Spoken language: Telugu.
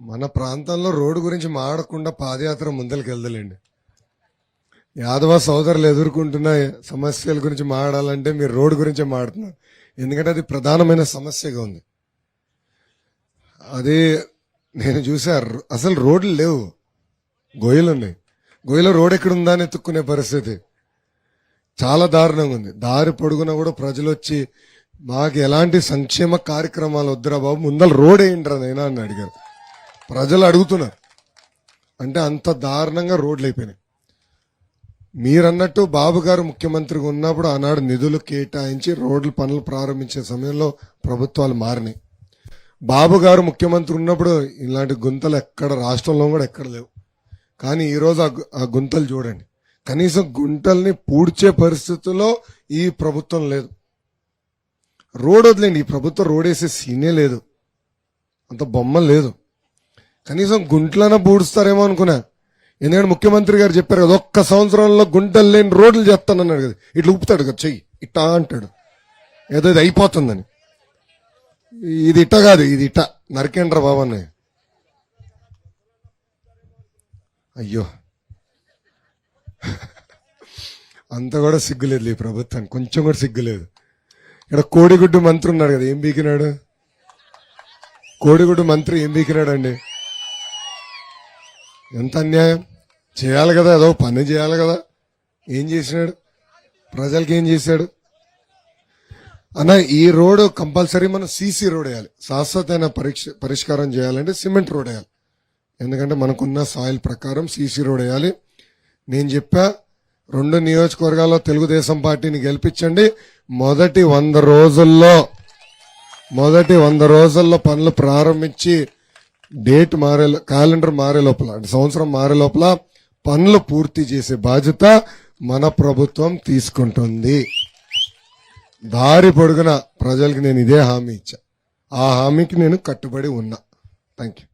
మన ప్రాంతంలో రోడ్డు గురించి మాడకుండా పాదయాత్ర ముందరికి వెళ్దలేండి. యాదవ సోదరులు ఎదుర్కొంటున్న సమస్యల గురించి మాడాలంటే మీరు రోడ్డు గురించే మాడుతున్నారు. ఎందుకంటే అది ప్రధానమైన సమస్యగా ఉంది. అది నేను చూసారు, అసలు రోడ్లు లేవు, గొయ్యలు ఉన్నాయి. గొయ్యలో రోడ్ ఎక్కడుందా అని ఎత్తుక్కునే పరిస్థితి చాలా దారుణంగా ఉంది. దారి పొడుగున కూడా ప్రజలు వచ్చి మాకు ఎలాంటి సంక్షేమ కార్యక్రమాలు వద్దురా బాబు, ముందర రోడ్ వేయండిరా నైనా అని అడిగారు. ప్రజలు అడుగుతున్నారు. అంటే అంత దారుణంగా రోడ్లు అయిపోయినాయి. మీరన్నట్టు బాబు గారు ముఖ్యమంత్రిగా ఉన్నప్పుడు ఆనాడు నిధులు కేటాయించి రోడ్ల పనులు ప్రారంభించే సమయంలో ప్రభుత్వాలు మారినాయి. బాబు గారు ముఖ్యమంత్రి ఉన్నప్పుడు ఇలాంటి గుంతలు ఎక్కడ రాష్ట్రంలో కూడా ఎక్కడ లేవు. కానీ ఈరోజు ఆ గుంతలు చూడండి, కనీసం గుంటల్ని పూడ్చే పరిస్థితుల్లో ఈ ప్రభుత్వం లేదు. రోడ్ వదిలేండి, ఈ ప్రభుత్వం రోడ్ వేసే సీనే లేదు, అంత బొమ్మ లేదు. కనీసం గుంట్లన పూడుస్తారేమో అనుకున్నా. ఎందుకంటే ముఖ్యమంత్రి గారు చెప్పారు కదా, ఒక్క సంవత్సరంలో గుంటలు లేని రోడ్లు చేస్తానన్నాడు కదా. ఇట్లా ఊపుతాడు కదా చెయ్యి, ఇట్టా అంటాడు, ఏదో ఇది అయిపోతుందని. ఇది ఇట్ట కాదు, ఇది ఇట్ట నరికేండ్రా బాబు. అయ్యో, అంత కూడా సిగ్గులేదు ఈ ప్రభుత్వానికి, కొంచెం కూడా సిగ్గులేదు. ఇక్కడ కోడిగుడ్డు మంత్రి ఉన్నాడు కదా, ఏం బీకినాడు? కోడిగుడ్డు మంత్రి ఏం బీకినాడు అండి? ఎంత అన్యాయం! చేయాలి కదా, ఏదో పని చేయాలి కదా. ఏం చేసినాడు? ప్రజలకి ఏం చేశాడు అన్న? ఈ రోడ్ కంపల్సరీ మనం సీసీ రోడ్ వేయాలి. శాశ్వతమైన పరిష్కారం చేయాలంటే సిమెంట్ రోడ్ వేయాలి. ఎందుకంటే మనకున్న సాయిల్ ప్రకారం సీసీ రోడ్ వేయాలి. నేను చెప్పా, 2 నియోజకవర్గాల్లో తెలుగుదేశం పార్టీని గెలిపించండి. మొదటి 100 రోజుల్లో పనులు ప్రారంభించి క్యాలెండర్ మారే లోపల, అంటే సంవత్సరం మారే లోపల పనులు పూర్తి చేసే బాధ్యత మన ప్రభుత్వం తీసుకుంటుంది. దారి పొడుగున ప్రజలకు నేను ఇదే హామీ ఇచ్చా. ఆ హామీకి నేను కట్టుబడి ఉన్నా. Thank you.